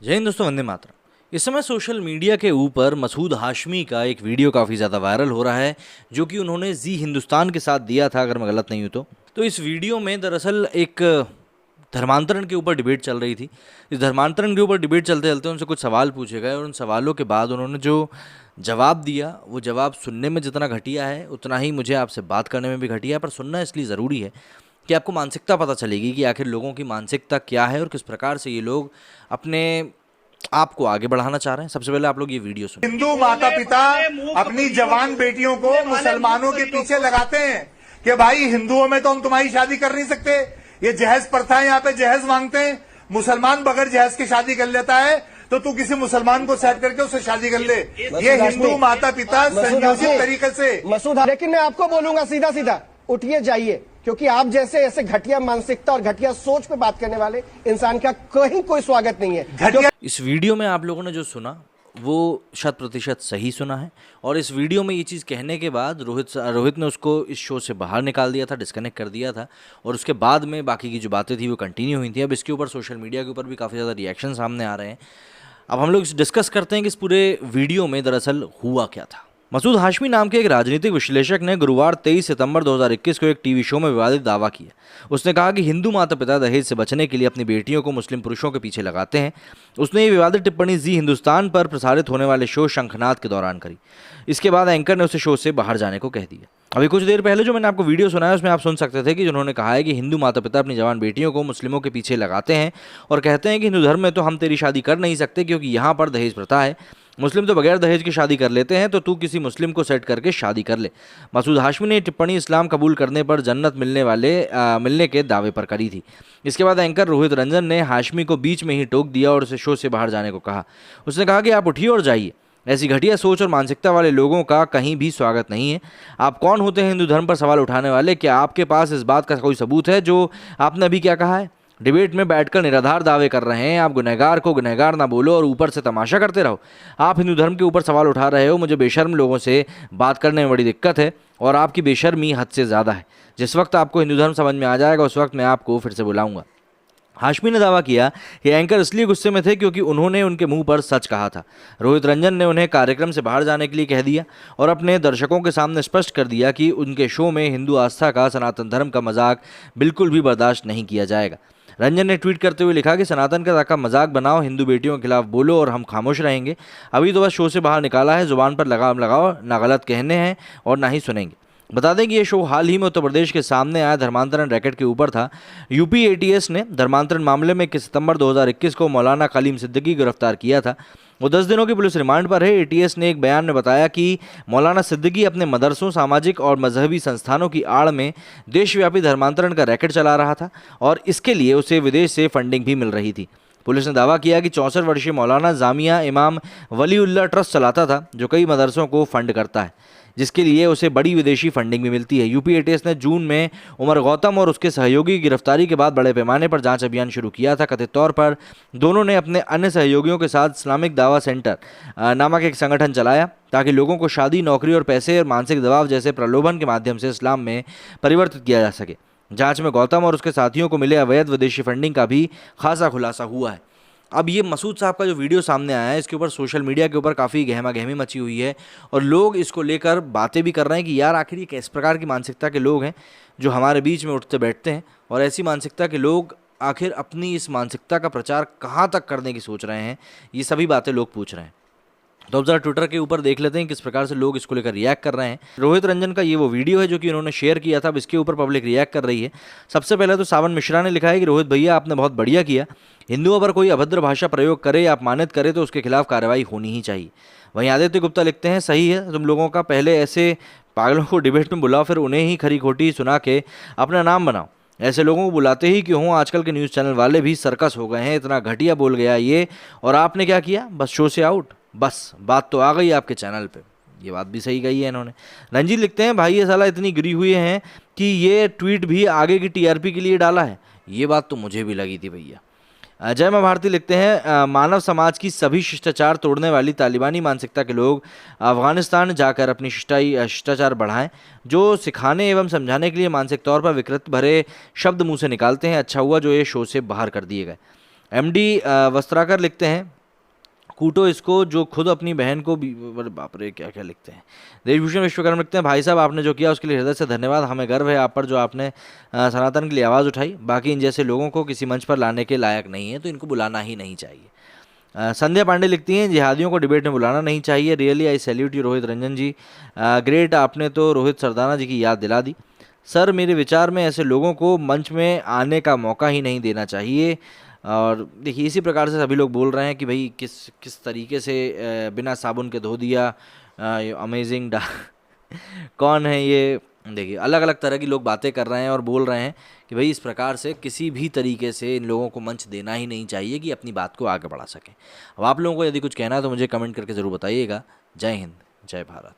जय हिंद दोस्तों, वंदे मातरम। इस समय सोशल मीडिया के ऊपर मसूद हाशमी का एक वीडियो काफ़ी ज़्यादा वायरल हो रहा है, जो कि उन्होंने जी हिंदुस्तान के साथ दिया था, अगर मैं गलत नहीं हूँ तो इस वीडियो में दरअसल एक धर्मांतरण के ऊपर डिबेट चल रही थी। इस धर्मांतरण के ऊपर डिबेट चलते चलते उनसे कुछ सवाल पूछे गए और उन सवालों के बाद उन्होंने जो जवाब दिया, वो जवाब सुनने में जितना घटिया है उतना ही मुझे आपसे बात करने में भी घटिया है। पर सुनना इसलिए ज़रूरी है कि आपको मानसिकता पता चलेगी कि आखिर लोगों की मानसिकता क्या है और किस प्रकार से ये लोग अपने आपको आगे बढ़ाना चाह रहे हैं। सबसे पहले आप लोग ये वीडियो सुनिए। हिंदू माता पिता अपनी जवान बेटियों को मुसलमानों के पीछे लगाते हैं कि भाई हिंदुओं में तो हम तुम्हारी शादी कर नहीं सकते, ये जहेज प्रथा है, यहाँ पे जहेज मांगते हैं, मुसलमान बगैर जहेज की शादी कर लेता है तो तू किसी मुसलमान को सेट करके उससे शादी कर ले। ये हिंदू माता पिता संयोजित तरीके से मसूद, लेकिन मैं आपको बोलूंगा सीधा सीधा, उठिए जाइए, क्योंकि आप जैसे ऐसे घटिया मानसिकता और घटिया सोच पे बात करने वाले इंसान का कहीं कोई स्वागत नहीं है। इस वीडियो में आप लोगों ने जो सुना वो 100% सही सुना है। और इस वीडियो में ये चीज़ कहने के बाद रोहित ने उसको इस शो से बाहर निकाल दिया था, डिस्कनेक्ट कर दिया था। और उसके बाद में बाकी की जो बातें थी वो कंटिन्यू हुई थी। अब इसके ऊपर सोशल मीडिया के ऊपर भी काफ़ी ज़्यादा रिएक्शन सामने आ रहे हैं। अब हम लोग डिस्कस करते हैं कि इस पूरे वीडियो में दरअसल हुआ क्या था। मसूद हाशमी नाम के एक राजनीतिक विश्लेषक ने गुरुवार 23 सितंबर 2021 को एक टीवी शो में विवादित दावा किया। उसने कहा कि हिंदू माता पिता दहेज से बचने के लिए अपनी बेटियों को मुस्लिम पुरुषों के पीछे लगाते हैं। उसने ये विवादित टिप्पणी जी हिंदुस्तान पर प्रसारित होने वाले शो शंखनाद के दौरान करी। इसके बाद एंकर ने उसे शो से बाहर जाने को कह दिया। अभी कुछ देर पहले जो मैंने आपको वीडियो सुनाया उसमें आप सुन सकते थे कि जिन्होंने कहा है कि हिंदू माता पिता अपनी जवान बेटियों को मुस्लिमों के पीछे लगाते हैं और कहते हैं कि हिंदू धर्म में तो हम तेरी शादी कर नहीं सकते क्योंकि यहाँ पर दहेज प्रथा है, मुस्लिम तो बगैर दहेज की शादी कर लेते हैं, तो तू किसी मुस्लिम को सेट करके शादी कर ले। मसूद हाशमी ने टिप्पणी इस्लाम कबूल करने पर जन्नत मिलने के दावे पर करी थी। इसके बाद एंकर रोहित रंजन ने हाशमी को बीच में ही टोक दिया और उसे शो से बाहर जाने को कहा। उसने कहा कि आप उठिए और जाइए, ऐसी घटिया सोच और मानसिकता वाले लोगों का कहीं भी स्वागत नहीं है। आप कौन होते हैं हिंदू धर्म पर सवाल उठाने वाले? क्या आपके पास इस बात का कोई सबूत है जो आपने अभी क्या कहा है? डिबेट में बैठकर निराधार दावे कर रहे हैं। आप गुनहगार को गुनहगार ना बोलो और ऊपर से तमाशा करते रहो। आप हिंदू धर्म के ऊपर सवाल उठा रहे हो। मुझे बेशर्म लोगों से बात करने में बड़ी दिक्कत है और आपकी बेशर्मी हद से ज़्यादा है। जिस वक्त आपको हिंदू धर्म समझ में आ जाएगा उस वक्त मैं आपको फिर से बुलाऊंगा। हाशमी ने दावा किया कि एंकर इसलिए गुस्से में थे क्योंकि उन्होंने उनके मुंह पर सच कहा था। रोहित रंजन ने उन्हें कार्यक्रम से बाहर जाने के लिए कह दिया और अपने दर्शकों के सामने स्पष्ट कर दिया कि उनके शो में हिंदू आस्था का, सनातन धर्म का मजाक बिल्कुल भी बर्दाश्त नहीं किया जाएगा। रंजन ने ट्वीट करते हुए लिखा कि सनातन का मजाक बनाओ, हिंदू बेटियों के खिलाफ बोलो और हम खामोश रहेंगे। अभी तो बस शो से बाहर निकाला है, जुबान पर लगाम लगाओ, ना गलत कहने हैं और ना ही सुनेंगे। बता दें कि ये शो हाल ही में उत्तर प्रदेश के सामने आया धर्मांतरण रैकेट के ऊपर था। यूपी एटीएस ने धर्मांतरण मामले में 21 सितंबर 2021 को मौलाना कलीम सिद्दीकी गिरफ्तार किया था। वो 10 दिनों की पुलिस रिमांड पर है। एटीएस ने एक बयान में बताया कि मौलाना सिद्दीकी अपने मदरसों, सामाजिक और मजहबी संस्थानों की आड़ में देशव्यापी धर्मांतरण का रैकेट चला रहा था और इसके लिए उसे विदेश से फंडिंग भी मिल रही थी। पुलिस ने दावा किया कि 64 वर्षीय मौलाना जामिया इमाम वलीउल्लाह ट्रस्ट चलाता था, जो कई मदरसों को फंड करता है, जिसके लिए उसे बड़ी विदेशी फंडिंग भी मिलती है। यूपी एटीएस ने जून में उमर गौतम और उसके सहयोगी की गिरफ्तारी के बाद बड़े पैमाने पर जांच अभियान शुरू किया था। कथित तौर पर दोनों ने अपने अन्य सहयोगियों के साथ इस्लामिक दावा सेंटर नामक एक संगठन चलाया ताकि लोगों को शादी, नौकरी और पैसे और मानसिक दबाव जैसे प्रलोभन के माध्यम से इस्लाम में परिवर्तित किया जा सके। जांच में गौतम और उसके साथियों को मिले अवैध विदेशी फंडिंग का भी खासा खुलासा हुआ है। अब ये मसूद साहब का जो वीडियो सामने आया है, इसके ऊपर सोशल मीडिया के ऊपर काफ़ी गहमा गहमी मची हुई है और लोग इसको लेकर बातें भी कर रहे हैं कि यार आखिर ये किस प्रकार की मानसिकता के लोग हैं जो हमारे बीच में उठते बैठते हैं और ऐसी मानसिकता के लोग आखिर अपनी इस मानसिकता का प्रचार कहाँ तक करने की सोच रहे हैं, ये सभी बातें लोग पूछ रहे हैं। तो अब जरा ट्विटर के ऊपर देख लेते हैं किस प्रकार से लोग इसको लेकर रिएक्ट कर रहे हैं। रोहित रंजन का ये वो वीडियो है जो कि उन्होंने शेयर किया था। अब इसके ऊपर पब्लिक रिएक्ट कर रही है। सबसे पहले तो सावन मिश्रा ने लिखा है कि रोहित भैया आपने बहुत बढ़िया किया, हिंदुओं पर कोई अभद्र भाषा प्रयोग करे या अपमानित करे तो उसके खिलाफ कार्रवाई होनी ही चाहिए। वहीं आदित्य गुप्ता लिखते हैं, सही है, तुम लोगों का पहले ऐसे पागलों को डिबेट में बुलाओ, फिर उन्हें ही खरी खोटी सुना के अपना नाम बनाओ। ऐसे लोगों को बुलाते ही क्यों हो? आजकल के न्यूज़ चैनल वाले भी सर्कस हो गए हैं। इतना घटिया बोल गया ये, और आपने क्या किया? बस शो से आउट। बस बात तो आ गई आपके चैनल पे। ये बात भी सही कही है इन्होंने। रंजीत लिखते हैं, भाई ये साला इतनी गिरी हुई हैं कि ये ट्वीट भी आगे की टीआरपी के लिए डाला है। ये बात तो मुझे भी लगी थी भैया। जय मां भारती लिखते हैं, मानव समाज की सभी शिष्टाचार तोड़ने वाली तालिबानी मानसिकता के लोग अफगानिस्तान जाकर अपनी शिष्टाचार बढ़ाएं। जो सिखाने एवं समझाने के लिए मानसिक तौर पर विकृत भरे शब्द मुंह से निकालते हैं, अच्छा हुआ जो ये शो से बाहर कर दिए गए। एमडी वस्त्राकर लिखते हैं कूटो इसको जो खुद अपनी बहन को भी, अरे बाप रे क्या क्या लिखते हैं। देशभूषण विश्वकर्मा लिखते हैं भाई साहब आपने जो किया उसके लिए हृदय से धन्यवाद, हमें गर्व है आप पर जो आपने सनातन के लिए आवाज़ उठाई, बाकी इन जैसे लोगों को किसी मंच पर लाने के लायक नहीं है तो इनको बुलाना ही नहीं चाहिए। संध्या पांडे लिखती हैं जिहादियों को डिबेट में बुलाना नहीं चाहिए, really I salute you Rohit Ranjan ji, great, आपने तो रोहित सरदाना जी की याद दिला दी। सर मेरे विचार में ऐसे लोगों को मंच में आने का मौका ही नहीं देना चाहिए। और देखिए इसी प्रकार से सभी लोग बोल रहे हैं कि भाई किस तरीके से बिना साबुन के धो दिया, अमेजिंग कौन है ये, देखिए अलग अलग तरह की लोग बातें कर रहे हैं और बोल रहे हैं कि भाई इस प्रकार से किसी भी तरीके से इन लोगों को मंच देना ही नहीं चाहिए कि अपनी बात को आगे बढ़ा सकें। अब आप लोगों को यदि कुछ कहना है तो मुझे कमेंट करके ज़रूर बताइएगा। जय हिंद, जय भारत।